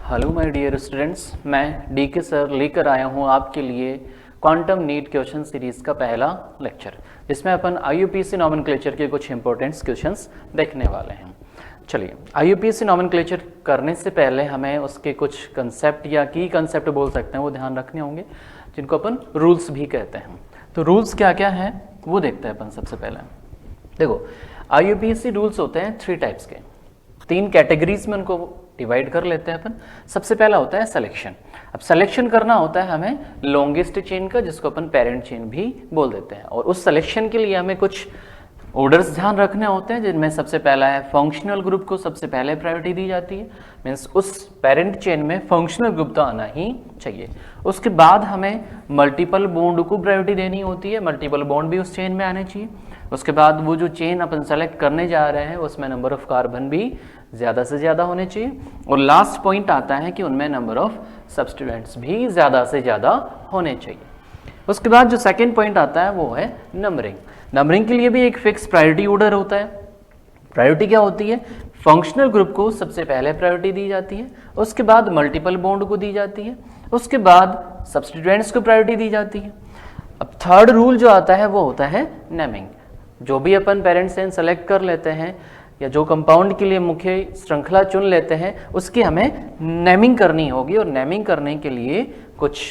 Hello my dear students, मैं DK sir लेकर आया हूं आपके लिए क्वांटम नीट क्वेश्चन सीरीज़ का पहला लेक्चर, जिसमें अपन आईयूपीएसी नॉमेनक्लेचर के कुछ इंपॉर्टेंट क्वेश्चंस देखने वाले हैं। चलिए, आईयूपीएसी नॉमेनक्लेचर करने से पहले हमें उसके कुछ कंसेप्ट या की कंसेप्ट बोल सकते हैं वो ध्यान रखने होंगे, जिनको अपन रूल्स भी कहते हैं। तो रूल्स क्या क्या हैं वो देखते हैं अपन। सबसे पहले देखो, आईयूपीएसी रूल्स होते हैं 3 टाइप्स के, 3 कैटेगरीज में उनको डिवाइड कर लेते हैं अपन। सबसे पहला होता है सिलेक्शन। अब सिलेक्शन करना होता है हमें लॉन्गेस्ट चेन का, जिसको अपन पेरेंट चेन भी बोल देते हैं, और उस सिलेक्शन के लिए हमें कुछ ऑर्डर्स ध्यान रखने होते हैं, जिनमें सबसे पहला है फंक्शनल ग्रुप को सबसे पहले प्रायोरिटी दी जाती है। मीन्स उस पेरेंट चेन में फंक्शनल ग्रुप तो आना ही चाहिए। उसके बाद हमें मल्टीपल बॉन्ड को प्रायोरिटी देनी होती है, मल्टीपल बॉन्ड भी उस चेन में आने चाहिए। उसके बाद वो जो चेन अपन सेलेक्ट करने जा रहे हैं उसमें नंबर ऑफ कार्बन भी ज़्यादा से ज़्यादा होने चाहिए। और लास्ट पॉइंट आता है कि उनमें नंबर ऑफ सब्स्टिट्यूएंट्स भी ज़्यादा से ज़्यादा होने चाहिए। उसके बाद जो सेकंड पॉइंट आता है वो है नंबरिंग। नंबरिंग के लिए भी एक फिक्स प्रायोरिटी ऑर्डर होता है। प्रायोरिटी क्या होती है? फंक्शनल ग्रुप को सबसे पहले प्रायोरिटी दी जाती है, उसके बाद मल्टीपल बॉन्ड को दी जाती है, उसके बाद सब्स्टिट्यूएंट्स को प्रायोरिटी दी जाती है। अब थर्ड रूल जो आता है वो होता है नेमिंग। जो भी अपन पेरेंट चेन सेलेक्ट कर लेते हैं या जो कंपाउंड के लिए मुख्य श्रृंखला चुन लेते हैं, उसकी हमें नेमिंग करनी होगी। और नेमिंग करने के लिए कुछ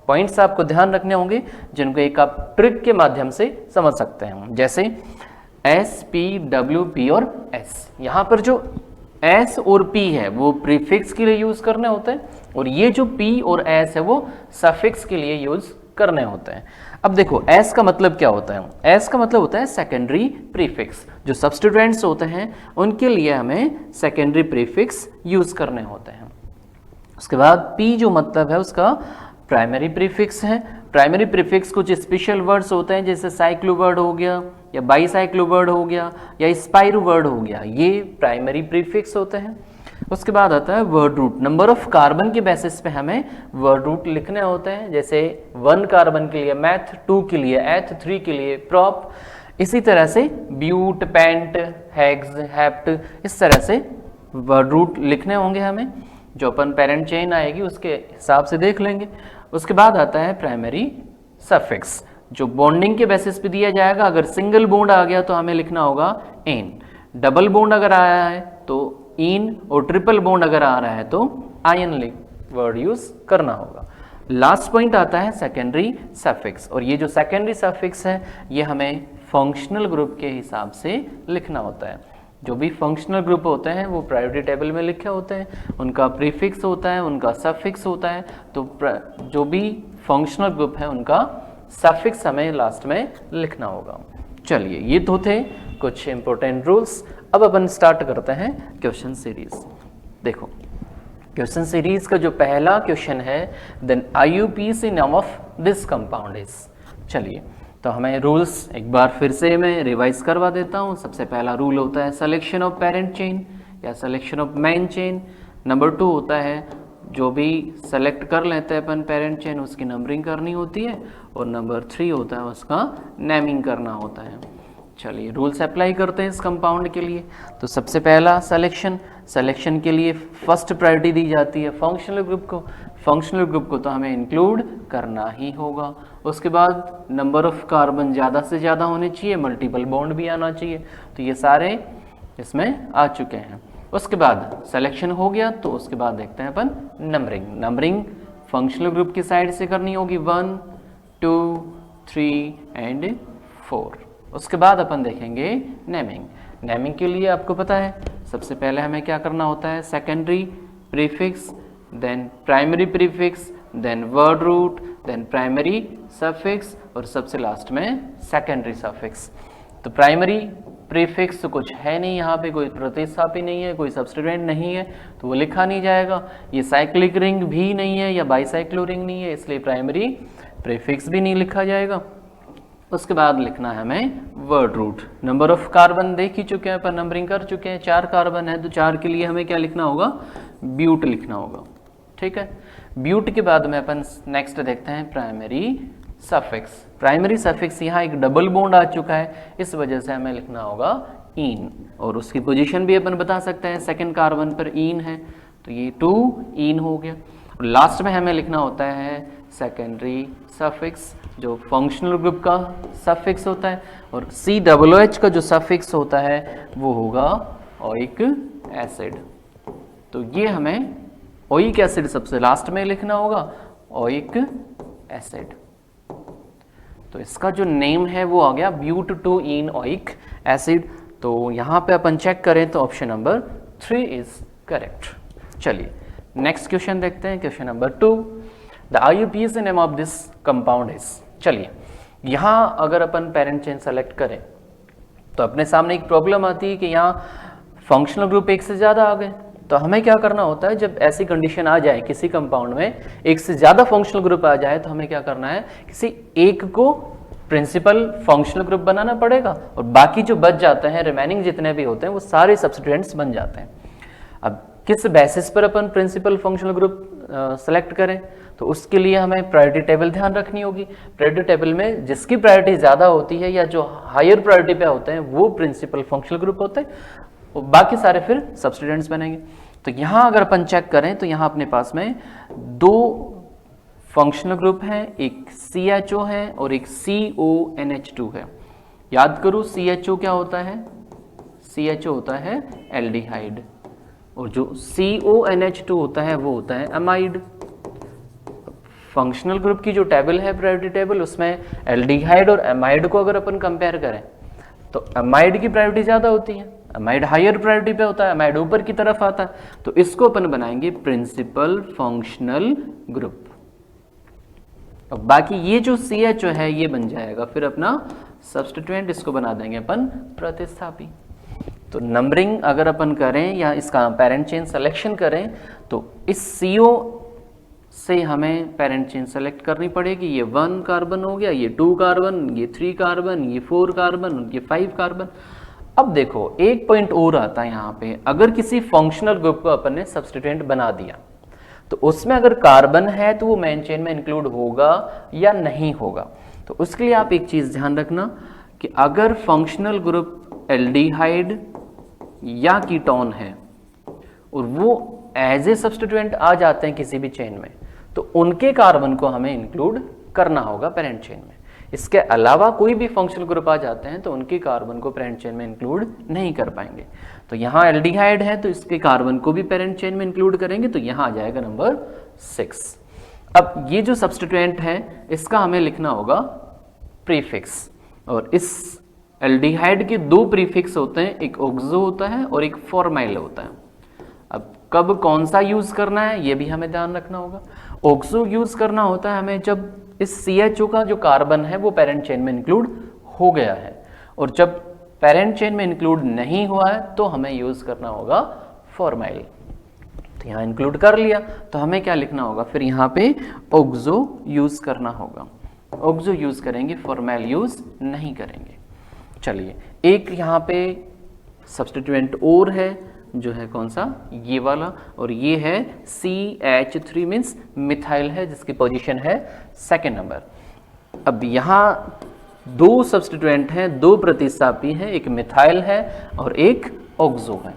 पॉइंट्स आपको ध्यान रखने होंगे, जिनको एक आप ट्रिक के माध्यम से समझ सकते हैं। जैसे एस, पी, डब्ल्यू, पी और एस। यहाँ पर जो एस और पी है वो प्रीफिक्स के लिए यूज करने होते हैं, और ये जो पी और एस है वो सफिक्स के लिए यूज करने होते हैं। अब देखो, एस का मतलब क्या होता है? एस का मतलब होता है सेकेंडरी प्रीफिक्स। जो सब्स्टिट्यूएंट्स होते हैं उनके लिए हमें सेकेंडरी प्रीफिक्स यूज करने होते हैं। उसके बाद पी जो मतलब है उसका प्राइमरी प्रीफिक्स है। प्राइमरी प्रीफिक्स कुछ स्पेशल वर्ड्स होते हैं, जैसे साइक्लो वर्ड हो गया या बाईसाइक्लो वर्ड हो गया या स्पाइरो वर्ड हो गया, ये प्राइमरी प्रीफिक्स होते हैं। उसके बाद आता है word root. Number of carbon के बेसिस पे हमें वर्ड रूट लिखने होते हैं, जैसे 1 कार्बन के लिए मैथ, 2 के लिए एथ, 3 के लिए प्रॉप। इसी तरह से ब्यूट, पेंट, हेक्स, हेप्ट, इस तरह से वर्ड रूट लिखने होंगे हमें। जो अपन पेरेंट चेन आएगी उसके हिसाब से देख लेंगे। उसके बाद आता है प्राइमरी सफिक्स, जो बॉन्डिंग के बेसिस पे दिया जाएगा। अगर सिंगल बॉन्ड आ गया तो हमें लिखना होगा इन, डबल बॉन्ड अगर आया है तो इन, और ट्रिपल बॉन्ड अगर आ रहा है तो आयन वर्ड यूज करना होगा। लास्ट पॉइंट आता है सेकेंडरी सफिक्स, और ये जो सेकेंडरी सफिक्स है ये हमें फंक्शनल ग्रुप के हिसाब से लिखना होता है। जो भी फंक्शनल ग्रुप होते हैं वो प्रायोरिटी टेबल में लिखे होते हैं, उनका प्रीफिक्स होता है, उनका सफिक्स होता है। तो जो भी फंक्शनल ग्रुप है उनका सफिक्स हमें लास्ट में लिखना होगा। चलिए, ये तो थे कुछ इंपॉर्टेंट रूल्स। अब अपन स्टार्ट करते हैं क्वेश्चन सीरीज। देखो, क्वेश्चन सीरीज का जो पहला क्वेश्चन है, then IUPAC name of this compound is. चलिए, तो हमें रूल्स एक बार फिर से मैं रिवाइज करवा देता हूँ। सबसे पहला रूल होता है सिलेक्शन ऑफ पेरेंट चेन या selection of main chain. Number 2 होता है जो भी सेलेक्ट कर लेते हैं अपन पेरेंट चेन उसकी नंबरिंग करनी होती है। और नंबर 3 होता है उसका नेमिंग करना होता है। चलिए, रूल्स अप्लाई करते हैं इस कंपाउंड के लिए। तो सबसे पहला सिलेक्शन के लिए फर्स्ट प्रायोरिटी दी जाती है फंक्शनल ग्रुप को। फंक्शनल ग्रुप को तो हमें इंक्लूड करना ही होगा। उसके बाद नंबर ऑफ कार्बन ज़्यादा से ज़्यादा होने चाहिए, मल्टीपल बॉन्ड भी आना चाहिए। तो ये सारे इसमें आ चुके हैं। उसके बाद सिलेक्शन हो गया, तो उसके बाद देखते हैं अपन नंबरिंग फंक्शनल ग्रुप की साइड से करनी होगी 1, 2, 3 एंड 4। उसके बाद अपन देखेंगे नेमिंग के लिए आपको पता है सबसे पहले हमें क्या करना होता है, secondary prefix, then primary prefix, then word root, then primary suffix, और सबसे लास्ट में सेकेंडरी सफिक्स। तो प्राइमरी प्रीफिक्स तो कुछ है नहीं, यहाँ पे कोई प्रतिस्थापी नहीं है, कोई सब्स्टिट्यूएंट नहीं है, तो वो लिखा नहीं जाएगा। ये साइक्लिक रिंग भी नहीं है या बाईसाइक्लो रिंग नहीं है, इसलिए प्राइमरी प्रीफिक्स भी नहीं लिखा जाएगा। उसके बाद लिखना है हमें word root. Number of carbon देख ही चुके हैं, पर नंबरिंग कर चुके हैं। 4 कार्बन है तो 4 के लिए हमें क्या लिखना होगा, ब्यूट लिखना होगा। ठीक है, ब्यूट के बाद में अपन नेक्स्ट देखते हैं प्राइमरी सफिक्स। प्राइमरी सफिक्स यहाँ एक डबल बॉन्ड आ चुका है, इस वजह से हमें लिखना होगा इन, और उसकी पोजीशन भी अपन बता सकते हैं। सेकंड कार्बन पर इन है तो ये 2 इन हो गया। और लास्ट में हमें लिखना होता है सेकेंडरी सफिक्स जो फंक्शनल ग्रुप का सफिक्स होता है, और COOH का जो सफिक्स होता है वो होगा ओइक एसिड। तो ये हमें ओइक एसिड सबसे लास्ट में लिखना होगा, ओइक एसिड। तो इसका जो नेम है वो आ गया ब्यूट 2 इन ओइक एसिड। तो यहाँ पे अपन चेक करें तो ऑप्शन नंबर 3 इज करेक्ट। चलिए नेक्स्ट क्वेश्चन देखते हैं, question number 2। The IUPAC name of this compound is. चलिए यहाँ अगर अपन पेरेंट चेन सेलेक्ट करें तो अपने सामने एक प्रॉब्लम आती है कि यहाँ फंक्शनल ग्रुप एक से ज़्यादा आ गए। तो हमें क्या करना होता है, जब ऐसी कंडीशन आ जाए किसी कंपाउंड में एक से ज़्यादा फंक्शनल ग्रुप आ जाए, तो हमें क्या करना है, किसी एक को प्रिंसिपल फंक्शनल ग्रुप बनाना पड़ेगा और बाकी जो बच जाते हैं, रिमेनिंग जितने भी होते हैं वो सारे सब्स्टिट्यूएंट्स बन जाते हैं। अब किस बेसिस पर अपन प्रिंसिपल फंक्शनल ग्रुप सेलेक्ट करें, तो उसके लिए हमें प्रायोरिटी टेबल ध्यान रखनी होगी। प्रायोरिटी टेबल में जिसकी प्रायोरिटी ज़्यादा होती है या जो हायर प्रायोरिटी पे होते हैं वो प्रिंसिपल फंक्शनल ग्रुप होते हैं, और बाकी सारे फिर सब्स्टिट्यूएंट्स बनेंगे। तो यहाँ अगर अपन चेक करें तो यहाँ अपने पास में 2 फंक्शनल ग्रुप हैं, एक CHO है और एक CONH2 है। याद करो CHO क्या होता है, CHO होता है एल्डिहाइड, और जो CONH2 होता है वो होता है अमाइड। फंक्शनल ग्रुप की जो टेबल है प्रायोरिटी टेबल, उसमें एल्डिहाइड और अमाइड को अगर अपन कंपेयर करें तो अमाइड की प्रायोरिटी ज़्यादा होती है, अमाइड हायर प्रायोरिटी पे होता है, अमाइड ऊपर की तरफ आता है। तो इसको अपन बनाएंगे प्रिंसिपल फंक्शनल ग्रुप। अब बाकी ये जो CHO है ये बन जाएगा फिर अपना सब्स्टिट्यूएंट, इसको बना देंगे अपन प्रतिस्थापी। तो नंबरिंग अगर अपन करें या इसका पेरेंट चेन सिलेक्शन करें तो इस CO से हमें पेरेंट चेन सेलेक्ट करनी पड़ेगी। ये 1 कार्बन हो गया, ये 2 कार्बन, ये 3 कार्बन, ये 4 कार्बन, ये 5 कार्बन। अब देखो एक पॉइंट और आता है यहाँ पे, अगर किसी फंक्शनल ग्रुप को अपन ने सब्स्टिट्यूएंट बना दिया तो उसमें अगर कार्बन है तो वो मेन चेन में इंक्लूड होगा या नहीं होगा। तो उसके लिए आप एक चीज ध्यान रखना कि अगर फंक्शनल ग्रुप एल्डिहाइड या कीटोन है और वो एज ए सब्स्टिट्यूएंट आ जाते हैं किसी भी चेन में, तो उनके कार्बन को हमें इंक्लूड करना होगा पेरेंट चेन में। इसके अलावा कोई भी फंक्शनल ग्रुप आ जाते हैं तो उनके कार्बन को पेरेंट चेन में इंक्लूड नहीं कर पाएंगे। तो यहाँ एल्डिहाइड है तो इसके कार्बन को भी पेरेंट चेन में इंक्लूड करेंगे, तो यहाँ आ जाएगा नंबर 6। अब ये जो सब्स्टिट्यूएंट है इसका हमें लिखना होगा प्रीफिक्स, और इस एल्डिहाइड के 2 प्रीफिक्स होते हैं, एक ऑक्सो होता है और एक फॉर्माइल होता है। अब कब कौन सा यूज करना है ये भी हमें ध्यान रखना होगा। ऑक्सो यूज करना होता है हमें जब इस CHO का जो कार्बन है वो पेरेंट चेन में इंक्लूड हो गया है, और जब पेरेंट चेन में इंक्लूड नहीं हुआ है तो हमें यूज करना होगा फॉर्माइल। तो यहाँ इंक्लूड कर लिया तो हमें क्या लिखना होगा, फिर यहाँ पे ऑक्सो यूज करना होगा। ऑक्सो यूज करेंगे, फॉर्माइल यूज नहीं करेंगे। चलिए एक यहाँ पे सब्स्टिट्यूएंट और है जो है कौन सा, ये वाला, और ये है CH3 मीन्स मिथाइल है जिसकी पोजीशन है 2nd नंबर। अब यहाँ 2 सब्स्टिट्यूएंट हैं, 2 प्रतिस्थापी हैं, एक मिथाइल है और एक ऑक्सो है।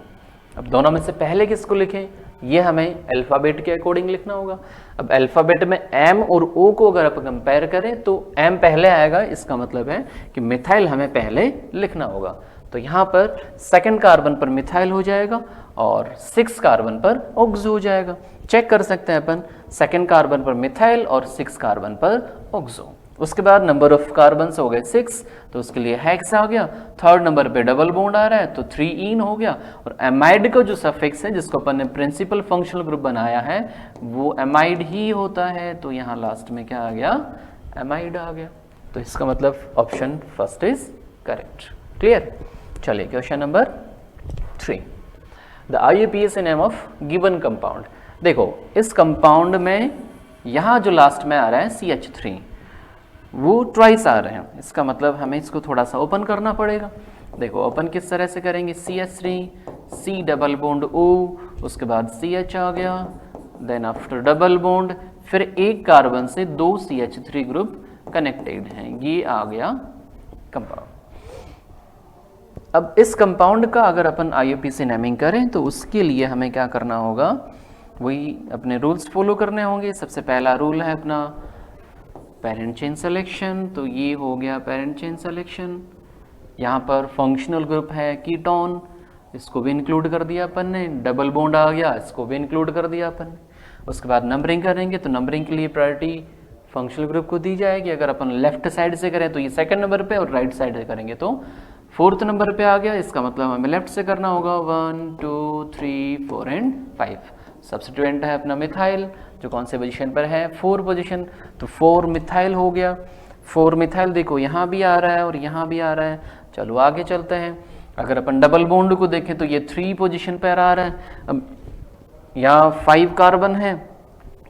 अब दोनों में से पहले किसको लिखें, ये हमें अल्फाबेट के अकॉर्डिंग लिखना होगा। अब अल्फाबेट में M और O को अगर आप कंपेयर करें तो M पहले आएगा, इसका मतलब है कि मिथाइल हमें पहले लिखना होगा। तो यहाँ पर 2nd कार्बन पर मिथाइल हो जाएगा और 6 कार्बन पर ऑक्सो हो जाएगा। चेक कर सकते हैं अपन, 2nd कार्बन पर मिथाइल और 6 कार्बन पर ऑक्सो। उसके बाद नंबर ऑफ कार्बन हो गए 6, तो उसके लिए हेक्स आ गया। 3rd नंबर पे डबल बॉन्ड आ रहा है तो 3 इन हो गया, और एमाइड का जो सफिक्स है जिसको अपन ने प्रिंसिपल फंक्शनल ग्रुप बनाया है वो एमाइड ही होता है, तो यहाँ लास्ट में क्या आ गया, एमाइड आ गया। तो इसका मतलब ऑप्शन 1 इज करेक्ट। क्लियर। चलिए question number 3, the IUPAC name of given compound. देखो इस कंपाउंड में यहाँ जो लास्ट में आ रहा है CH3 वो ट्वाइस आ रहे हैं, इसका मतलब हमें इसको थोड़ा सा ओपन करना पड़ेगा। देखो ओपन किस तरह से करेंगे, CH3 C double bond O, उसके बाद CH आ गया, देन आफ्टर डबल बॉन्ड फिर एक कार्बन से 2 CH3 ग्रुप कनेक्टेड हैं, ये आ गया कंपाउंड। अब इस कंपाउंड का अगर अपन IUPAC नेमिंग करें तो उसके लिए हमें क्या करना होगा, वही अपने रूल्स फॉलो करने होंगे। सबसे पहला रूल है अपना पेरेंट चेन सिलेक्शन, तो ये हो गया पेरेंट चेन सिलेक्शन। यहाँ पर फंक्शनल ग्रुप है कीटोन, इसको भी इंक्लूड कर दिया अपन ने। डबल बॉन्ड आ गया, इसको भी इंक्लूड कर दिया अपन ने। उसके बाद नंबरिंग करेंगे, तो नंबरिंग के लिए प्रायोरिटी फंक्शनल ग्रुप को दी जाएगी। अगर अपन लेफ्ट साइड से करें तो ये सेकंड नंबर पे, और राइट साइड से करेंगे तो फोर्थ नंबर पे आ गया। इसका मतलब हमें लेफ्ट से करना होगा 1 2 3 4 एंड 5। सब्स्टिट्यूएंट है अपना मिथाइल, जो कौन से पोजीशन पर है, 4 पोजीशन, तो 4 मिथाइल हो गया। 4 मिथाइल देखो यहाँ भी आ रहा है और यहाँ भी आ रहा है। चलो आगे चलते हैं। अगर अपन डबल बॉन्ड को देखें तो ये 3 पोजीशन पर आ रहा है। अब यहाँ 5 कार्बन है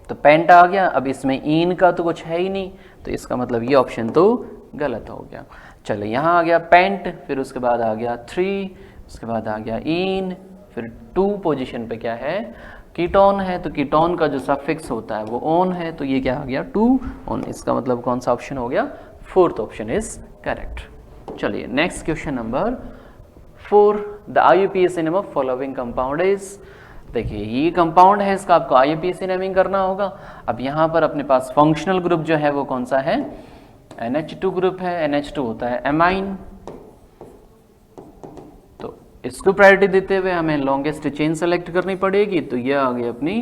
तो पेंट आ गया। अब इसमें इन का तो कुछ है ही नहीं, तो इसका मतलब ये ऑप्शन तो गलत हो गया। चलो यहाँ आ गया पेंट, फिर उसके बाद आ गया 3, उसके बाद आ गया इन, फिर 2 पोजीशन पे क्या है, कीटोन है, तो कीटोन का जो सफिक्स होता है वो ऑन है, तो ये क्या आ गया 2 ऑन। इसका मतलब कौन सा ऑप्शन हो गया, फोर्थ ऑप्शन इज करेक्ट। चलिए next question number 4, the IUPAC name of following compound is. देखिए ये कंपाउंड है, इसका आपको IUPAC नेमिंग करना होगा। अब यहाँ पर अपने पास फंक्शनल ग्रुप जो है वो कौन सा है, NH2 ग्रुप है। NH2 होता है एमाइन, तो इसको प्रायोरिटी देते हुए हमें लॉन्गेस्ट चेन सेलेक्ट करनी पड़ेगी। तो ये आ गई अपनी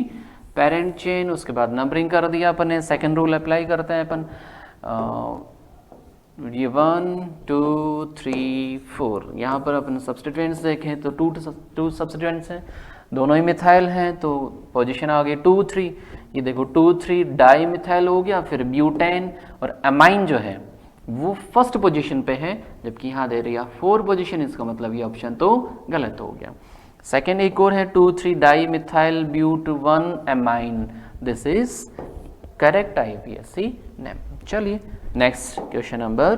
पेरेंट चेन। उसके बाद नंबरिंग कर दिया अपन ने, सेकेंड रूल अप्लाई करते हैं अपन। ये 1 2 3 4, यहाँ पर अपन सब्स्टिट्यूएंट्स देखें तो 2 सब्स्टिट्यूएंट्स हैं, दोनों ही मिथाइल हैं, तो पोजीशन आ गई 2 3। ये देखो 2 3 डाई मिथाइल हो गया, फिर ब्यूटेन, और अमाइन जो है वो फर्स्ट पोजीशन पे है, जबकि यहाँ दे रही है 4 पोजीशन। इसका मतलब ये ऑप्शन तो गलत हो गया। सेकेंड एक और है 2 3 di methyl but 1 amine, this is correct IUPAC name. चलिए next question number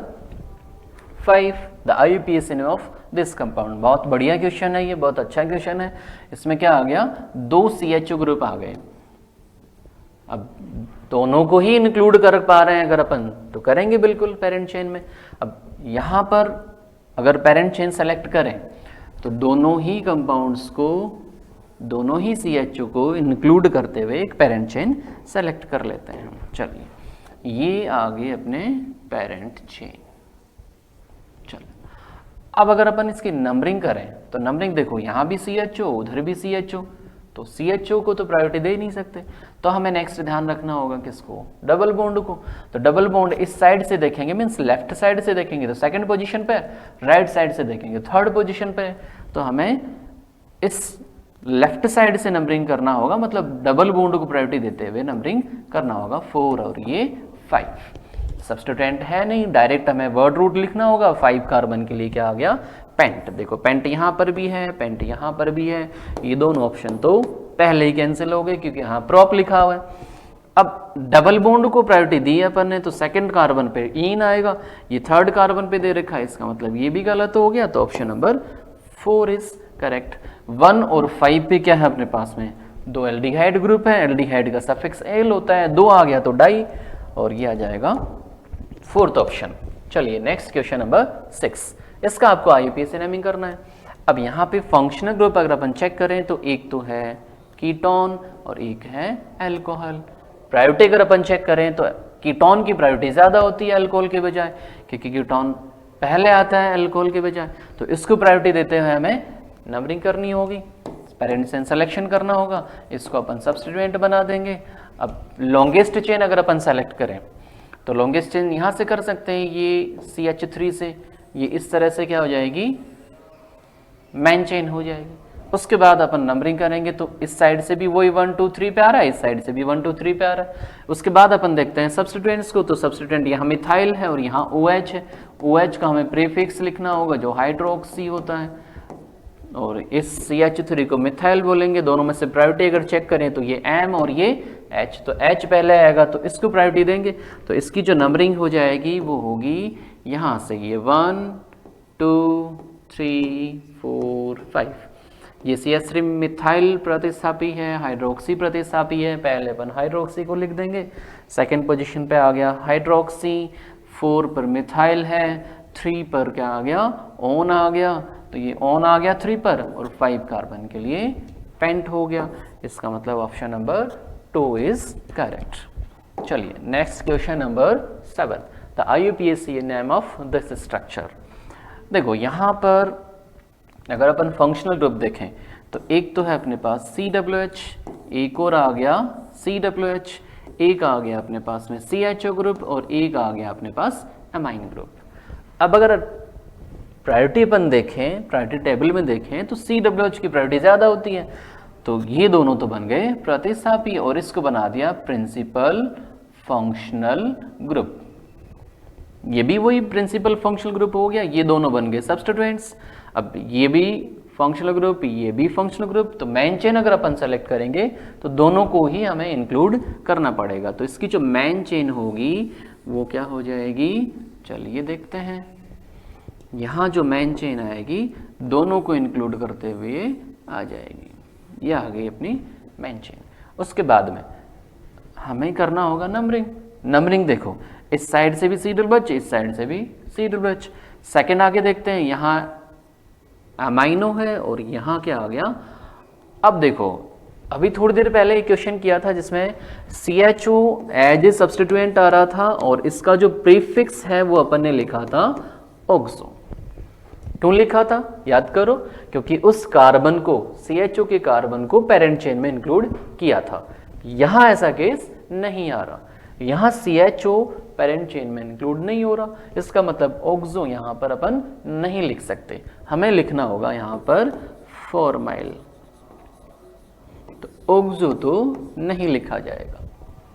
5, the IUPAC name of this compound. बहुत बढ़िया क्वेश्चन है ये, बहुत अच्छा क्वेश्चन है। इसमें क्या आ गया, 2 CHO ग्रुप आ गए। अब दोनों को ही इंक्लूड कर पा रहे हैं अगर अपन, तो करेंगे बिल्कुल पेरेंट चेन में। अब यहाँ पर अगर पेरेंट चेन सेलेक्ट करें तो दोनों ही कंपाउंड्स को, दोनों ही CHO को इंक्लूड करते हुए एक पेरेंट चेन सेलेक्ट कर लेते हैं। चलिए ये आ गए अपने पेरेंट चेन। चलो अब अगर अपन इसकी नंबरिंग करें तो नंबरिंग देखो, यहाँ भी CHO उधर भी CHO, तो CHO को तो प्रायोरिटी दे नहीं सकते, तो हमें नेक्स्ट ध्यान रखना होगा किसको, डबल बॉन्ड को। तो डबल बॉन्ड इस साइड से देखेंगे, मीन्स लेफ्ट साइड से देखेंगे तो सेकंड पोजीशन पे, राइट साइड से देखेंगे थर्ड पोजीशन पे, तो हमें इस लेफ्ट साइड से नंबरिंग करना होगा, मतलब डबल बॉन्ड को प्रायोरिटी देते हुए नंबरिंग करना होगा 4 और ये 5। सब्स्टिट्यूएंट है नहीं, डायरेक्ट हमें वर्ड रूट लिखना होगा। 5 कार्बन के लिए क्या आ गया, पेंट। देखो पेंट यहाँ पर भी है, पेंट यहाँ पर भी है, ये दोनों ऑप्शन तो पहले ही कैंसिल हो गए क्योंकि यहाँ प्रॉप लिखा हुआ है। अब डबल बॉन्ड को प्रायोरिटी दी है अपन ने, तो सेकंड कार्बन पे इन आएगा, ये थर्ड कार्बन पे दे रखा है, इसका मतलब ये भी गलत हो गया, तो ऑप्शन नंबर 4 इज करेक्ट। 1 और 5 पे क्या है अपने पास में, 2 एल्डिहाइड ग्रुप है, एल्डिहाइड का सफिक्स एल होता है, 2 आ गया तो डाई, और ये आ जाएगा फोर्थ ऑप्शन। चलिए नेक्स्ट क्वेश्चन नंबर 6, इसका आपको IUPAC नेमिंग करना है। अब यहाँ पे फंक्शनल ग्रुप अगर अपन चेक करें तो एक तो है कीटोन और एक है अल्कोहल। प्रायोरिटी अगर अपन चेक करें तो कीटोन की प्रायोरिटी ज़्यादा होती है अल्कोहल के बजाय, क्योंकि कीटोन पहले आता है अल्कोहल के बजाय, तो इसको प्रायोरिटी देते हुए हमें नंबरिंग करनी होगी, पेरेंट चेन सिलेक्शन करना होगा, इसको अपन सब्स्टिट्यूएंट बना देंगे। अब लॉन्गेस्ट चेन अगर अपन सेलेक्ट करें तो लॉन्गेस्ट चेन यहाँ से कर सकते हैं, ये CH3 से, ये इस तरह से क्या हो जाएगी, मैन चेन हो जाएगी। उसके बाद अपन नंबरिंग करेंगे तो इस साइड से भी वही 1 2 3 पे आ रहा है, इस साइड से भी 1 2 3 पे आ रहा है। उसके बाद अपन देखते हैं सब्स्टिट्यूएंट्स को, तो सब्स्टिट्यूएंट यहाँ मिथाइल है और यहाँ OH है, OH का हमें प्रीफिक्स लिखना होगा जो हाइड्रोक्सी होता है, और इस CH3 को मिथाइल बोलेंगे। दोनों में से प्रायोरिटी अगर चेक करें तो ये M और ये H, तो H पहले आएगा तो इसको प्रायोरिटी देंगे, तो इसकी जो नंबरिंग हो जाएगी वो होगी यहाँ से, ये 1 2 3 4 5। ये CH3 मिथाइल प्रतिस्थापी है, हाइड्रोक्सी प्रतिस्थापी है, पहले अपन हाइड्रोक्सी को लिख देंगे, सेकेंड पोजीशन पे आ गया हाइड्रोक्सी, 4 पर मिथाइल है, 3 पर क्या आ गया, ओन आ गया, तो ये ऑन आ गया 3 पर, और 5 कार्बन के लिए पेंट हो गया, इसका मतलब ऑप्शन नंबर 2 इज करेक्ट। चलिए next question number 7, the IUPAC name of this structure. देखो यहाँ पर अगर अपन फंक्शनल ग्रुप देखें तो एक तो है अपने पास CWH, एक और आ गया CWH, एक आ गया अपने पास में CHO ग्रुप और एक आ गया अपने पास अमाइन ग्रुप। अब अगर प्रायोरिटी अपन देखें, प्रायोरिटी टेबल में देखें तो CWH की प्रायोरिटी ज़्यादा होती है, तो ये दोनों तो बन गए प्रतिस्थापी और इसको बना दिया प्रिंसिपल फंक्शनल ग्रुप। ये भी वही प्रिंसिपल फंक्शनल ग्रुप हो गया, ये दोनों बन गए सब्स्टिट्यूएंट्स। अब ये भी फंक्शनल ग्रुप, ये भी फंक्शनल ग्रुप, तो मेन चेन अगर अपन सेलेक्ट करेंगे तो दोनों को ही हमें इंक्लूड करना पड़ेगा। तो इसकी जो मेन चेन होगी वो क्या हो जाएगी, चलिए देखते हैं। यहाँ जो मेन चेन आएगी दोनों को इंक्लूड करते हुए आ जाएगी, ये आ गई अपनी मेन चेन। उसके बाद में हमें करना होगा नंबरिंग। नंबरिंग देखो, इस साइड से भी CWH, इस साइड से भी CWH। सेकंड आगे देखते हैं, यहाँ अमाइनो है और यहाँ क्या आ गया। अब देखो अभी थोड़ी देर पहले एक क्वेश्चन किया था जिसमें CHO एज ए सब्स्टिट्यूएंट आ रहा था और इसका जो प्रीफिक्स है वो अपन ने लिखा था ऑक्सो। क्यों लिखा था याद करो, क्योंकि उस कार्बन को, CHO के कार्बन को पेरेंट चेन में इंक्लूड किया था। यहाँ ऐसा केस नहीं आ रहा, यहाँ CHO पेरेंट चेन में इंक्लूड नहीं हो रहा, इसका मतलब ऑक्सो यहाँ पर अपन नहीं लिख सकते, हमें लिखना होगा यहाँ पर फॉर्माइल। तो ऑक्सो तो नहीं लिखा जाएगा,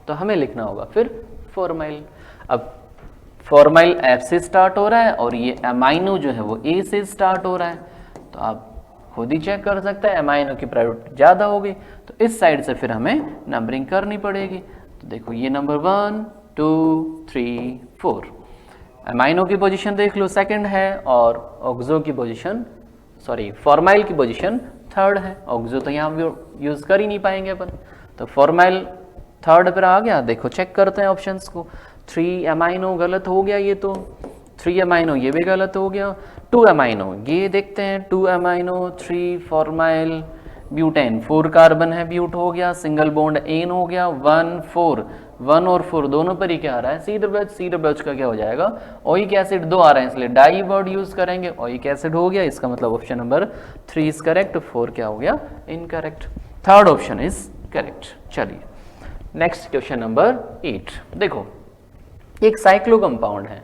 तो हमें लिखना होगा फिर फॉर्माइल। अब फॉर्माइल F से स्टार्ट हो रहा है और ये अमाइनो जो है वो A से स्टार्ट हो रहा है, तो आप खुद ही चेक कर सकते हैं अमाइनो की प्रायोरिटी ज़्यादा होगी, तो इस साइड से फिर हमें नंबरिंग करनी पड़ेगी। तो देखो ये नंबर 1 2 3 4, अमाइनो की पोजीशन देख लो सेकंड है और ऑक्सो की पोजीशन, सॉरी फॉर्माइल की पोजीशन थर्ड है। ऑक्सो तो यहाँ यूज़ कर ही नहीं पाएंगे अपन, तो फॉर्माइल थर्ड पर आ गया। देखो चेक करते हैं ऑप्शंस को, 3 अमाइनो गलत हो गया, ये तो 3 अमाइनो ये भी गलत हो गया। 2 अमाइनो ये देखते हैं, 2 अमाइनो 3 फॉर्माइल ब्यूटेन, 4 कार्बन है, ब्यूट हो गया, सिंगल बॉन्ड एन हो गया, 1 4, 1 और 4 दोनों पर ही क्या आ रहा है CWH, CWH का क्या हो जाएगा ओइक एसिड, 2 आ रहे हैं इसलिए डाई वर्ड यूज करेंगे, ओइक एसिड हो गया, इसका मतलब ऑप्शन नंबर 3 इज करेक्ट, 4 क्या हो गया incorrect, third option is correct. चलिए नेक्स्ट क्वेश्चन नंबर 8, देखो एक साइक्लो कंपाउंड है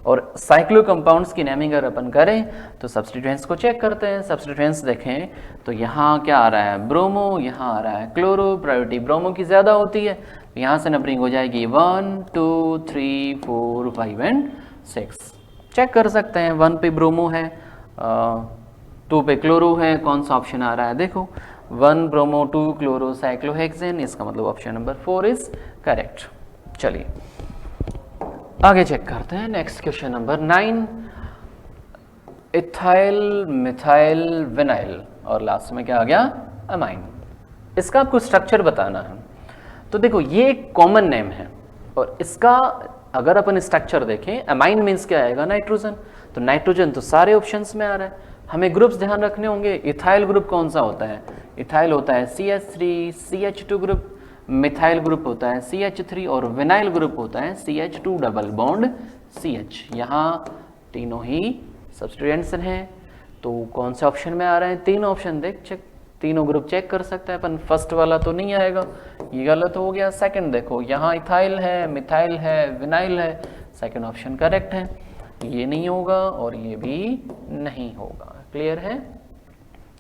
और साइक्लो कंपाउंड्स की नेमिंग अगर अपन करें तो सब्स्टिट्यूएंट्स को चेक करते हैं। सब्स्टिट्यूएंट्स देखें तो यहाँ क्या आ रहा है ब्रोमो, यहाँ आ रहा है क्लोरो, प्रायोरिटी ब्रोमो की ज़्यादा होती है, तो यहाँ से नंबरिंग हो जाएगी 1 2 3 4 5 एंड 6। चेक कर सकते हैं 1 पे ब्रोमो है, 2 पे क्लोरो है, कौन सा ऑप्शन आ रहा है देखो 1 ब्रोमो 2 क्लोरो साइक्लोहेक्सेन, इसका मतलब ऑप्शन नंबर 4 इज करेक्ट। चलिए आगे चेक करते हैं next question number 9, ethyl methyl vinyl और लास्ट में क्या आ गया अमाइन। इसका आपको स्ट्रक्चर बताना है। तो देखो ये एक कॉमन नेम है और इसका अगर अपन स्ट्रक्चर देखें, अमाइन मीन्स क्या आएगा नाइट्रोजन, तो नाइट्रोजन तो सारे ऑप्शंस में आ रहा है। हमें ग्रुप्स ध्यान रखने होंगे, इथाइल ग्रुप कौन सा होता है, इथाइल होता है CH3 CH2 group, methyl group होता है CH3 और विनाइल ग्रुप होता है CH2 डबल बॉन्ड CH। यहाँ तीनों ही सब्स्टिट्यूएंट्स हैं, तो कौन से ऑप्शन में आ रहे हैं, तीन ऑप्शन देख चेक, तीनों ग्रुप चेक कर सकते हैं अपन। फर्स्ट वाला तो नहीं आएगा, ये गलत हो गया। सेकंड देखो यहाँ इथाइल है, मिथाइल है, विनाइल है, सेकंड ऑप्शन करेक्ट है, ये नहीं होगा और ये भी नहीं होगा। क्लियर है,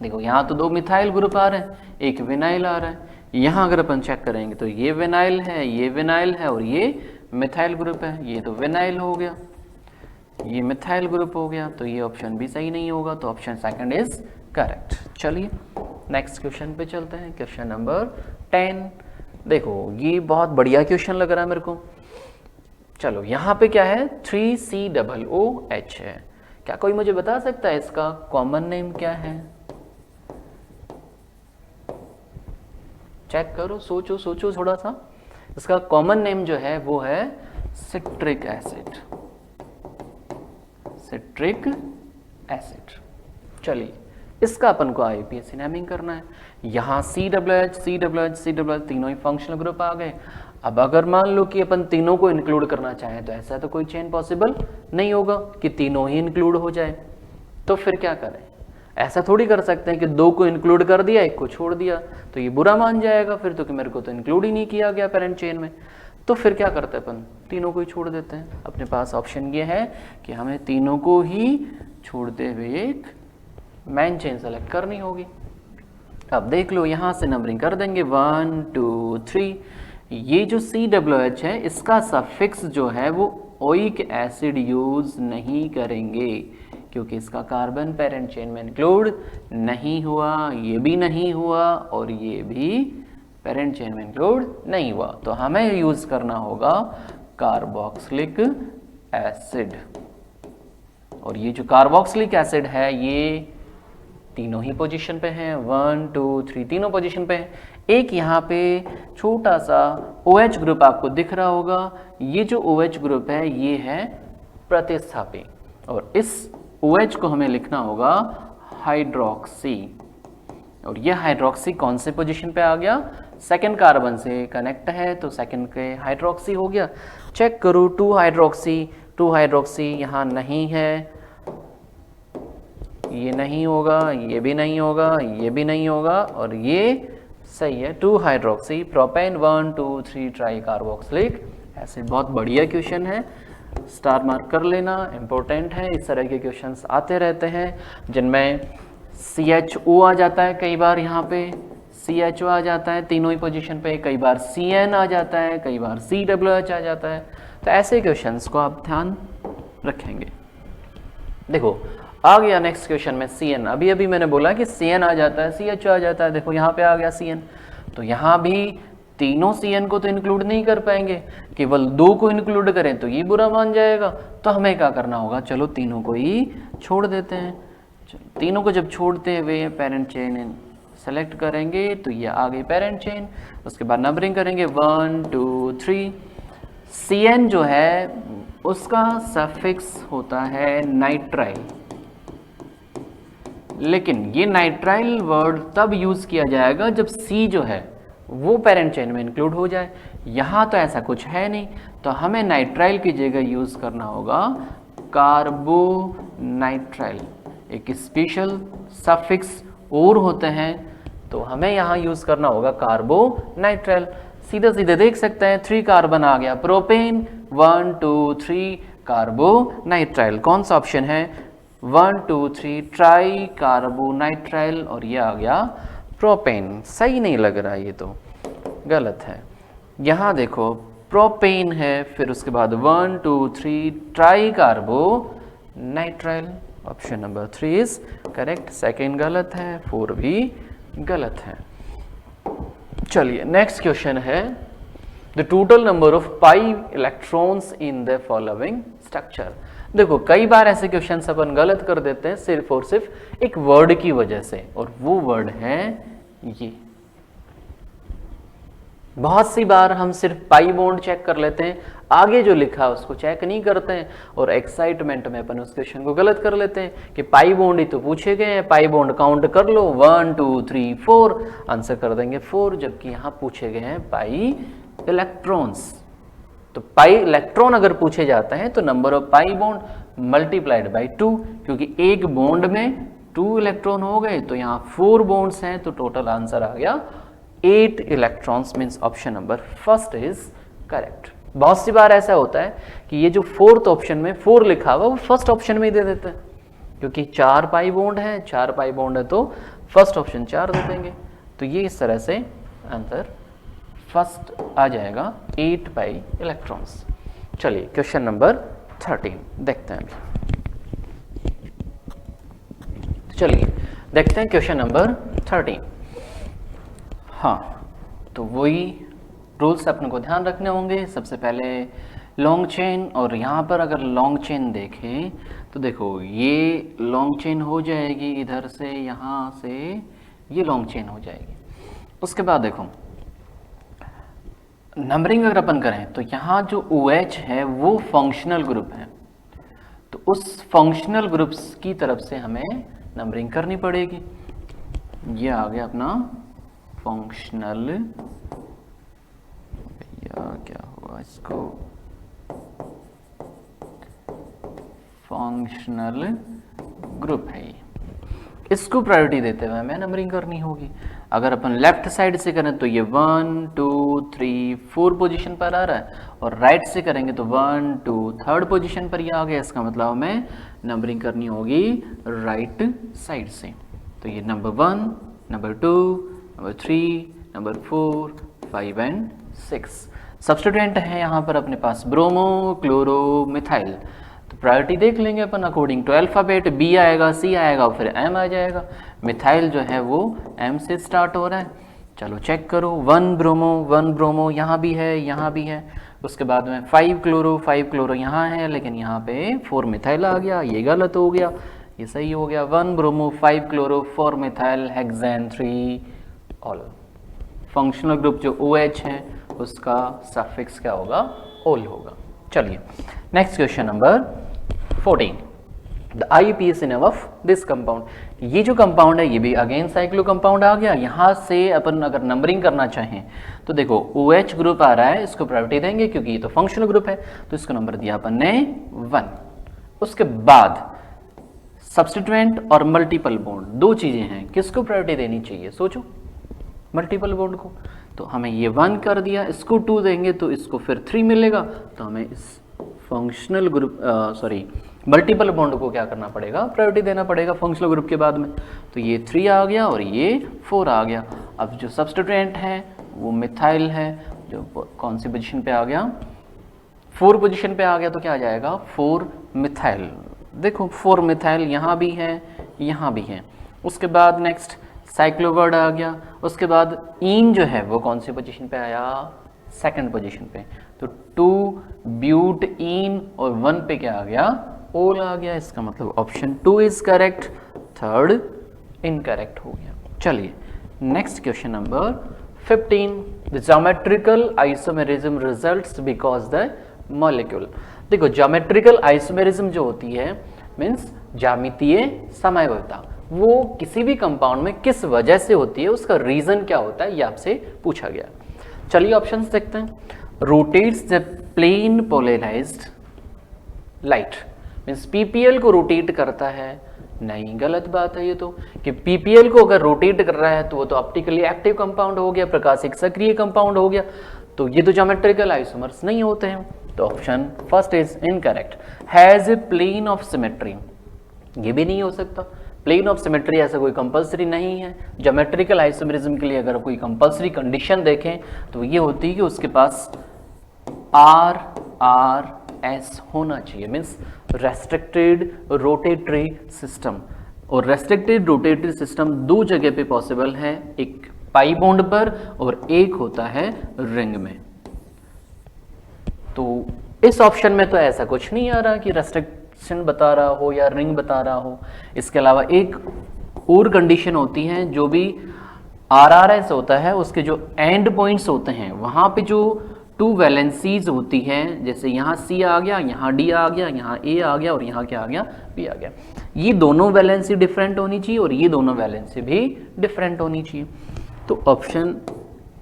देखो यहाँ तो 2 मिथाइल ग्रुप आ रहे हैं, एक विनाइल आ रहा है। यहाँ अगर अपन चेक करेंगे तो ये विनाइल है, ये विनाइल है और ये मिथाइल ग्रुप है, ये तो विनाइल हो गया, ये मिथाइल ग्रुप हो गया, तो ये ऑप्शन भी सही नहीं होगा, तो ऑप्शन सेकंड इज करेक्ट। चलिए नेक्स्ट क्वेश्चन पे चलते हैं, क्वेश्चन नंबर 10। देखो ये बहुत बढ़िया क्वेश्चन लग रहा है मेरे को। चलो यहाँ पे क्या है 3COOH है, क्या कोई मुझे बता सकता है इसका कॉमन नेम क्या है? चेक करो, सोचो सोचो थोड़ा सा। इसका कॉमन नेम जो है वो है सिट्रिक एसिड, सिट्रिक एसिड। चलिए इसका अपन को IUPAC नेमिंग करना है। यहाँ COOH, COOH, COOH तीनों ही फंक्शनल ग्रुप आ गए। अब अगर मान लो कि अपन तीनों को इंक्लूड करना चाहें तो ऐसा तो कोई चेन पॉसिबल नहीं होगा कि तीनों ही इंक्लूड हो जाए। तो फिर क्या करें? ऐसा थोड़ी कर सकते हैं कि दो को इंक्लूड कर दिया, एक को छोड़ दिया, तो ये बुरा मान जाएगा फिर तो कि मेरे को तो इंक्लूड ही नहीं किया गया पेरेंट चेन में। तो फिर क्या करते हैं अपन? तीनों को ही छोड़ देते हैं। अपने पास ऑप्शन ये है कि हमें तीनों को ही छोड़ते हुए एक मेन चेन सेलेक्ट करनी होगी। अब देख लो यहाँ से नंबरिंग कर देंगे 1 2 3। ये जो COOH है इसका सफिक्स जो है वो ओइक एसिड यूज नहीं करेंगे क्योंकि इसका कार्बन पेरेंट चेन में इंक्लूड नहीं हुआ, ये भी नहीं हुआ और ये भी पेरेंट चेन में इंक्लूड नहीं हुआ। तो हमें यूज करना होगा कार्बोक्सिलिक एसिड। और ये जो कार्बोक्सिलिक एसिड है ये तीनों ही पोजीशन पे हैं, 1 2 3 तीनों पोजीशन पे हैं। एक यहाँ पे छोटा सा OH ग्रुप आपको दिख रहा होगा। ये जो OH ग्रुप है ये है प्रतिस्थापी और इस OH को हमें लिखना होगा हाइड्रोक्सी। और ये हाइड्रोक्सी कौन से पोजीशन पे आ गया? सेकंड कार्बन से कनेक्ट है तो सेकंड के हाइड्रोक्सी हो गया। चेक करो 2 हाइड्रोक्सी यहाँ नहीं है, ये नहीं होगा, ये भी नहीं होगा, ये भी नहीं होगा और ये सही है 2 hydroxy propane 1 2 3 try carboxylic acid. बहुत बढ़िया क्वेश्चन है, स्टार मार्क कर लेना, इंपॉर्टेंट है। इस तरह के क्वेश्चंस आते रहते हैं जिनमें CHO आ जाता है, कई बार यहाँ पे CHO आ जाता है तीनों ही पोजीशन पे, कई बार CN आ जाता है, कई बार COOH आ जाता है। तो ऐसे क्वेश्चंस को आप ध्यान रखेंगे। देखो आ गया नेक्स्ट क्वेश्चन में CN। अभी अभी मैंने बोला कि CN आ जाता है, CHO आ जाता है, देखो यहाँ पे आ गया CN। तो यहाँ भी तीनों CN को तो इंक्लूड नहीं कर पाएंगे, केवल 2 को इंक्लूड करें तो ये बुरा मान जाएगा। तो हमें क्या करना होगा? चलो तीनों को ही छोड़ देते हैं। चलो तीनों को जब छोड़ते हुए पेरेंट चेन सेलेक्ट करेंगे तो ये आ गई पेरेंट चेन। उसके बाद नंबरिंग करेंगे 1 2 3। CN जो है उसका सफिक्स होता है नाइट्राइल, लेकिन ये नाइट्राइल वर्ड तब यूज किया जाएगा जब C जो है वो पेरेंट चेन में इंक्लूड हो जाए। यहाँ तो ऐसा कुछ है नहीं, तो हमें नाइट्राइल की जगह यूज करना होगा कार्बोनाइट्राइल। एक स्पेशल सफिक्स और होते हैं तो हमें यहाँ यूज करना होगा कार्बोनाइट्राइल। सीधे सीधे देख सकते हैं 3 कार्बन आ गया, प्रोपेन 1 2 3 कार्बोनाइट्राइल। कौन सा ऑप्शन है? 1 2 3 ट्राई कार्बोनाइट्राइल और ये आ गया प्रोपेन। सही नहीं लग रहा, ये तो गलत है। यहाँ देखो प्रोपेन है, फिर उसके बाद 1 2 3 try carbonitrile. Option number 3 is correct. Second गलत है, 4 भी गलत है। चलिए नेक्स्ट क्वेश्चन है the total number of pi electrons in the following structure. देखो कई बार ऐसे क्वेश्चंस अपन गलत कर देते हैं सिर्फ और सिर्फ एक वर्ड की वजह से, और वो वर्ड है ये। बहुत सी बार हम सिर्फ पाई बॉन्ड चेक कर लेते हैं, आगे जो लिखा है उसको चेक नहीं करते हैं, और एक्साइटमेंट में अपन उस क्वेश्चन को गलत कर लेते हैं कि पाई बॉन्ड ही तो पूछे गए हैं, पाई बॉन्ड काउंट कर लो 1 2 3 4, आंसर कर देंगे 4, जबकि यहाँ पूछे गए हैं पाई इलेक्ट्रॉन्स। तो पाई इलेक्ट्रॉन अगर पूछे जाते हैं तो number of pi bond multiplied by 2, क्योंकि एक बॉन्ड में 2 इलेक्ट्रॉन हो गए तो यहाँ 4 बॉन्ड्स हैं, तो टोटल आंसर आ गया 8 electrons. Means option number first is correct. बहुत सी बार ऐसा होता है कि ये जो फोर्थ ऑप्शन में 4 लिखा हुआ वो फर्स्ट ऑप्शन में ही दे देते हैं, क्योंकि 4 पाई बॉन्ड है, 4 पाई बॉन्ड है तो फर्स्ट ऑप्शन 4 दे देंगे। तो ये इस तरह से आंसर फर्स्ट आ जाएगा 8 पाई इलेक्ट्रॉन्स। चलिए क्वेश्चन नंबर 13 देखते हैं अभी। चलिए देखते हैं क्वेश्चन नंबर 13। हाँ, तो वही रूल्स अपन को ध्यान रखने होंगे। सबसे पहले लॉन्ग चेन, और यहाँ पर अगर लॉन्ग चेन देखें तो देखो ये लॉन्ग चेन हो जाएगी, इधर से यहाँ से ये लॉन्ग चेन हो जाएगी। उसके बाद देखो नंबरिंग अगर अपन करें तो यहाँ जो OH है वो फंक्शनल ग्रुप है, तो उस फंक्शनल ग्रुप्स की तरफ से हमें नंबरिंग करनी पड़ेगी। ये आ गया अपना फंक्शनल, भैया क्या हुआ इसको, फंक्शनल ग्रुप है ये, इसको प्रायोरिटी देते हुए हमें नंबरिंग करनी होगी। अगर अपन लेफ्ट साइड से करें तो ये 1 2 3 4 पोजीशन पर आ रहा है, और राइट से करेंगे तो 1 2 3rd पोजीशन पर ये आ गया। इसका मतलब हमें नंबरिंग करनी होगी राइट साइड से। तो ये number 1, number 2, number 3, number 4, 5 and 6। Substituent है यहाँ पर अपने पास ब्रोमो, क्लोरो, मिथाइल। तो प्रायोरिटी देख लेंगे अपन अकॉर्डिंग टू अल्फ़ाबेट, बी आएगा, सी आएगा, फिर एम आ जाएगा। मिथाइल जो है वो एम से स्टार्ट हो रहा है। चलो चेक करो, 1 ब्रोमो यहाँ भी है, यहाँ भी है। उसके बाद में 5 क्लोरो यहाँ है, लेकिन यहाँ पे 4 मिथाइल आ गया, ये गलत हो गया, ये सही हो गया। 1 bromo 5 chloro 4 methyl hexane 3 all. Functional group जो OH है उसका सफिक्स क्या होगा, ओल होगा। चलिए next question number 14, the IUPAC name of this compound. ये जो कंपाउंड है ये भी अगेन साइक्लो कंपाउंड आ गया। यहाँ से अपन अगर नंबरिंग करना चाहें तो देखो OH ग्रुप आ रहा है, इसको प्रायोरिटी देंगे क्योंकि ये तो फंक्शनल ग्रुप है, तो इसको नंबर दिया अपन ने 1। उसके बाद सब्स्टिट्यूएंट और मल्टीपल बॉन्ड, दो चीजें हैं, किसको प्रायोरिटी देनी चाहिए सोचो, मल्टीपल बॉन्ड को। तो हमें ये 1 कर दिया, इसको 2 देंगे तो इसको फिर 3 मिलेगा, तो हमें इस फंक्शनल ग्रुप मल्टीपल बॉन्ड को क्या करना पड़ेगा, प्रायोरिटी देना पड़ेगा फंक्शनल ग्रुप के बाद में। तो ये 3 आ गया और ये 4 आ गया। अब जो सब्स्टिट्यूएंट है वो मिथाइल है, जो कौन सी पोजीशन पे आ गया, 4 पोजीशन पे आ गया, तो क्या आ जाएगा 4 मिथाइल। देखो 4 मिथाइल यहाँ भी है, यहाँ भी है। उसके बाद नेक्स्ट साइक्लोवर्ड आ गया। उसके बाद इन जो है वो कौन सी पोजीशन पे आया, 2nd पोजीशन पे। तो 2 ब्यूट इन और 1 पे क्या आ गया, ओल आ गया। इसका मतलब option 2 is correct, 3rd incorrect हो गया। चलिए next question number 15, the geometrical isomerism results because the molecule. देखो ज्योमेट्रिकल आइसोमेरिज्म जो होती है मीन्स ज्यामितीय समवयवता, वो किसी भी कंपाउंड में किस वजह से होती है, उसका रीजन क्या होता है, ये आपसे पूछा गया। चलिए ऑप्शंस देखते हैं। Rotates the plane polarised light, means PPL को रोटेट करता है, नहीं गलत बात है ये तो, कि पीपीएल को अगर रोटेट कर रहा है तो वो तो ऑप्टिकली एक्टिव कंपाउंड हो गया, प्रकाशिक सक्रिय कंपाउंड हो गया, तो ये तो ज्योमेट्रिकल आइसोमर्स नहीं होते हैं। तो option first is incorrect. Has a plane of symmetry, ये भी नहीं हो सकता। प्लेन ऑफ सिमेट्री ऐसा कोई कंपलसरी नहीं है। ज्योमेट्रिकल आइसोमेरिज्म के लिए अगर कोई कंपलसरी कंडीशन देखें तो ये होती है कि उसके पास RRS होना चाहिए, मीन्स रेस्ट्रिक्टेड रोटेटरी सिस्टम। और रेस्ट्रिक्टेड रोटेटरी सिस्टम दो जगह पे पॉसिबल है, एक पाई बॉन्ड पर और एक होता है रिंग में। तो इस ऑप्शन में तो ऐसा कुछ नहीं आ रहा कि रेस्ट्रिक्शन बता रहा हो या रिंग बता रहा हो। इसके अलावा एक और कंडीशन होती है, जो भी RRS होता है उसके जो एंड पॉइंट्स होते हैं वहां पे जो 2 वैलेंसीज होती हैं, जैसे यहाँ C आ गया, यहाँ D आ गया, यहाँ A आ गया और यहाँ क्या आ गया, B आ गया। ये दोनों वैलेंसी डिफरेंट होनी चाहिए और ये दोनों वैलेंसी भी डिफरेंट होनी चाहिए। तो ऑप्शन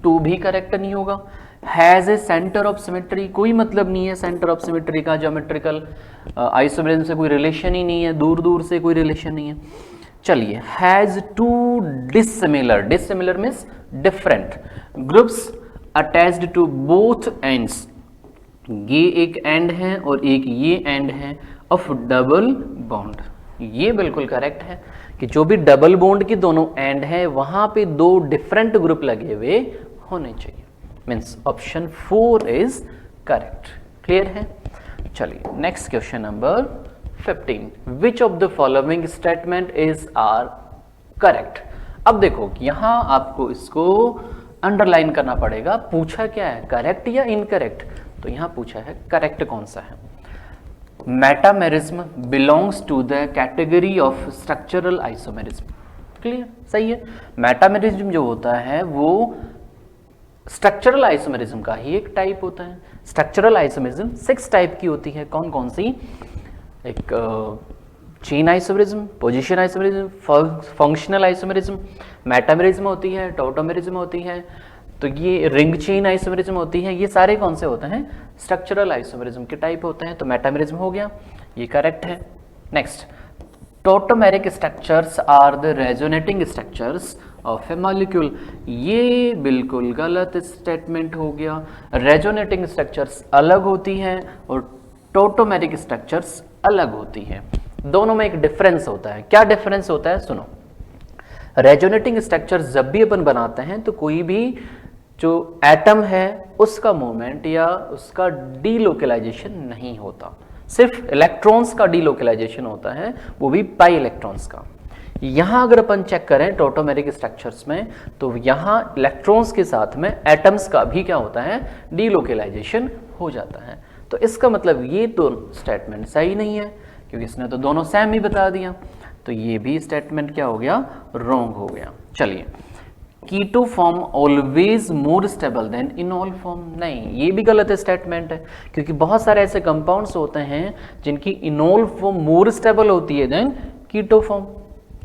2 भी करेक्ट नहीं होगा। Has a centre of symmetry, कोई मतलब नहीं है सेंटर ऑफ सिमेट्री का, ज्योमेट्रिकल आइसोमेरिज्म से कोई रिलेशन ही नहीं है, दूर दूर से कोई रिलेशन नहीं है। चलिए has 2 dissimilar, dissimilar means different groups attached to both ends, ये एक एंड है और एक ये एंड है ऑफ डबल बॉन्ड। ये बिल्कुल करेक्ट है कि जो भी डबल बॉन्ड की दोनों एंड है वहां पे 2 डिफरेंट ग्रुप लगे हुए होने चाहिए, means option 4 is correct. Clear है। चलिए next question number 15, which of the following statement is are correct. अब देखो यहां आपको इसको अंडरलाइन करना पड़ेगा, पूछा क्या है, करेक्ट या इनकरेक्ट। तो यहां पूछा है करेक्ट कौन सा है। Metamerism belongs to the category of structural isomerism. Clear, सही है। मेटामेरिज्म जो होता है वो स्ट्रक्चरल आइसोमेरिज्म का ही एक टाइप होता है। स्ट्रक्चरल आइसोमेरिज्म 6 टाइप की होती है। कौन कौन सी, एक chain isomerism, position isomerism, functional isomerism, metamerism होती है, टॉटोमेरिज्म होती है, तो ये रिंग चेन आइसोमेरिज्म होती है, ये सारे कौन से होते हैं? स्ट्रक्चरल आइसोमेरिज्म के टाइप होते हैं। तो मेटामेरिज्म हो गया, ये करेक्ट है। Next, tautomeric structures are the resonating structures of a molecule, ये बिल्कुल गलत स्टेटमेंट हो गया। रेजोनेटिंग स्ट्रक्चर्स अलग होती हैं और टॉटोमेरिक स्ट्रक्चर्स अलग होती है, दोनों में एक डिफरेंस होता है। क्या डिफरेंस होता है? सुनो, रेजोनेटिंग स्ट्रक्चर जब भी अपन बनाते हैं तो कोई भी जो एटम है उसका मूवमेंट या उसका डीलोकलाइजेशन नहीं होता, सिर्फ इलेक्ट्रॉन्स का डीलोकलाइजेशन होता है, वो भी पाई इलेक्ट्रॉन्स का। यहां अगर अपन चेक करें टॉटोमेरिक स्ट्रक्चर्स में, तो यहां इलेक्ट्रॉन्स के साथ में एटम्स का भी क्या होता है? डीलोकलाइजेशन हो जाता है। तो इसका मतलब ये तो स्टेटमेंट सही नहीं है, क्योंकि इसने तो दोनों सेम ही बता दिया, तो ये भी स्टेटमेंट क्या हो गया? रॉन्ग हो गया। चलिए, keto form always more stable than enol form, नहीं, ये भी गलत स्टेटमेंट है, क्योंकि बहुत सारे ऐसे कंपाउंड्स होते हैं जिनकी इनॉल फॉर्म मोर स्टेबल होती है देन कीटो फॉर्म।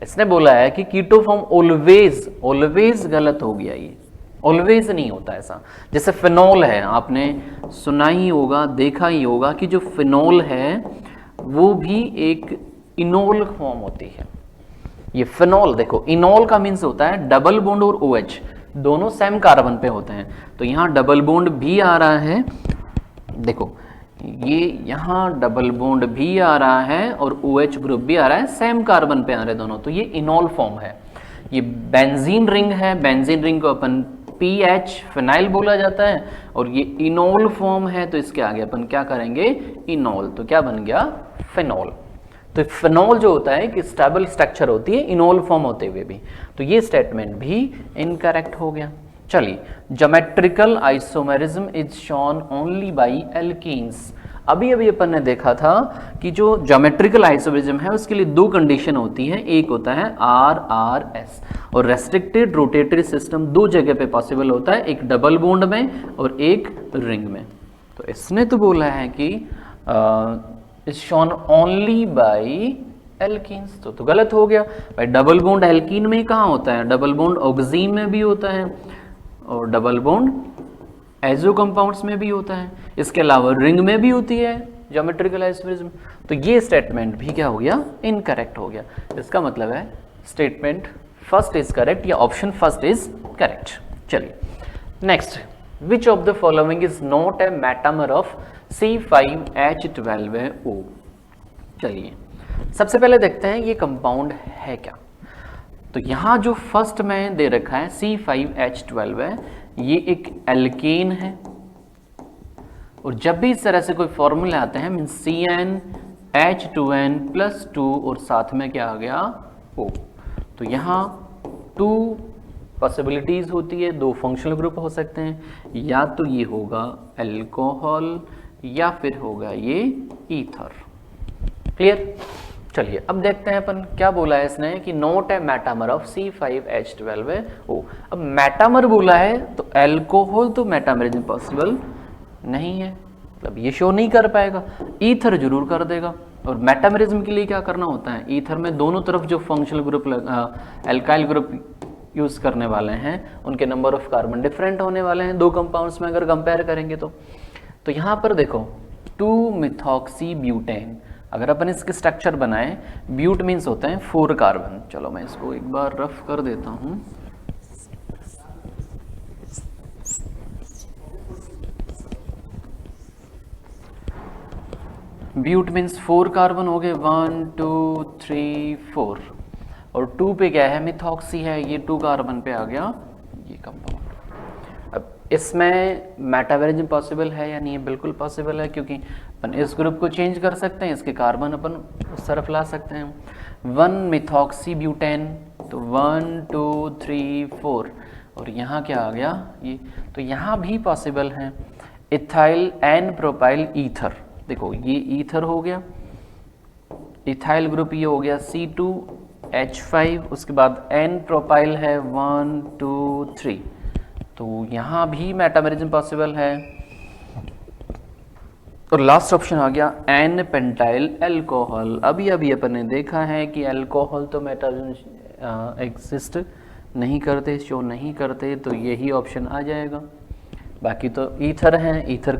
इसने बोला है कि कीटो फॉर्म ऑलवेज, ऑलवेज गलत हो गया, ये ऑलवेज नहीं होता ऐसा। जैसे फिनॉल है, आपने सुना ही होगा, देखा ही होगा कि जो फिनॉल है वो भी एक इनोल फॉर्म होती है। ये फिनॉल देखो, इनोल का मीन्स होता है डबल बॉन्ड और OH दोनों सेम कार्बन पे होते हैं, तो यहाँ डबल बॉन्ड भी आ रहा है, देखो ये यहाँ डबल बॉन्ड भी आ रहा है और OH ग्रुप भी आ रहा है, सेम कार्बन पे आ रहे दोनों, तो ये इनोल फॉर्म है। ये बेंजीन रिंग है, बेंजीन रिंग को अपन PH फिनाइल बोला जाता है, और ये इनोल फॉर्म है, तो इसके आगे अपन क्या करेंगे? इनोल, तो क्या बन गया? फिनॉल। तो फिनॉल जो होता है कि स्टेबल स्ट्रक्चर होती है इनोल फॉर्म होते हुए भी, तो ये स्टेटमेंट भी इनकरेक्ट हो गया। चलिए, geometrical isomerism is shown only by alkenes. अभी अपन ने देखा था कि जो ज्योमेट्रिकल आइसोमेरिज्म है उसके लिए दो कंडीशन होती है, एक होता है RRS, और रेस्ट्रिक्टेड रोटेटरी सिस्टम दो जगह पे पॉसिबल होता है, एक डबल बॉन्ड में और एक रिंग में। तो इसने तो बोला है कि is shown only by alkenes, तो गलत हो गया भाई। डबल बॉन्ड एल्कीन में कहाँ होता है? डबल बॉन्ड ऑक्सीन में भी होता है और डबल बॉन्ड एजो कंपाउंड्स में भी होता है, इसके अलावा रिंग में भी होती है ज्योमेट्रिकल आइसोमेरिज्म। तो ये स्टेटमेंट भी क्या हो गया? इनकरेक्ट हो गया। इसका मतलब है स्टेटमेंट फर्स्ट इज करेक्ट या ऑप्शन फर्स्ट इज करेक्ट। चलिए next, which of the following is not a metamer of C5H12O। चलिए सबसे पहले देखते हैं ये कंपाउंड है क्या। तो यहां जो फर्स्ट में दे रखा है C5H12 है, ये एक एल्केन है, और जब भी इस तरह से कोई फॉर्मूला आते हैं मीन्स CnH2n+2 और साथ में क्या आ गया? O। तो यहाँ 2 पॉसिबिलिटीज होती है, 2 फंक्शनल ग्रुप हो सकते हैं, या तो ये होगा अल्कोहल या फिर होगा ये ईथर। क्लियर? चलिए अब देखते हैं अपन क्या बोला है इसने कि not a metamer of C5H12O। अब मेटामर बोला है तो अल्कोहल तो मेटामरिज्म पॉसिबल नहीं है, मतलब ये शो नहीं कर पाएगा, ईथर जरूर कर देगा। और मेटामरिज्म के लिए क्या करना होता है? ईथर में दोनों तरफ जो functional group alkyl group use करने वाले हैं उनके नंबर ऑफ कार्बन डिफरेंट होने वाले हैं दो कंपाउंड्स में अगर कंपेयर करेंगे तो यहाँ पर देखो 2-मिथॉक्सी-ब्यूटेन, अगर अपन इसके स्ट्रक्चर बनाएं, ब्यूट मीन्स होते हैं 4 कार्बन। चलो मैं इसको एक बार रफ कर देता हूं। ब्यूट मीन्स 4 कार्बन हो गए, 1 2 3 4, और 2 पे क्या है? मिथॉक्सी है, ये 2 कार्बन पे आ गया ये कंपाउंड। अब इसमें मेटामेरिज्म पॉसिबल है या नहीं है? बिल्कुल पॉसिबल है, क्योंकि अपन इस ग्रुप को चेंज कर सकते हैं, इसके कार्बन अपन उस तरफ ला सकते हैं। 1-मिथॉक्सी-ब्यूटेन, तो 1 2 3 4, और यहाँ क्या आ गया? ये, तो यहाँ भी पॉसिबल है। इथाइल एन प्रोपाइल ईथर, देखो ये ईथर हो गया, इथाइल ग्रुप ये हो गया C2H5, उसके बाद एन प्रोपाइल है 1 2 3, तो यहाँ भी मेटामेरिज्म पॉसिबल है। तो लास्ट ऑप्शन आ गया एन पेंटाइल एल्कोहल। अभी अभी अपन ने देखा है कि एल्कोहल तो मेटाबॉलिज्म एग्जिस्ट नहीं करते, शो नहीं करते, तो यही ऑप्शन आ जाएगा। बाकी तो ईथर हैं, ईथर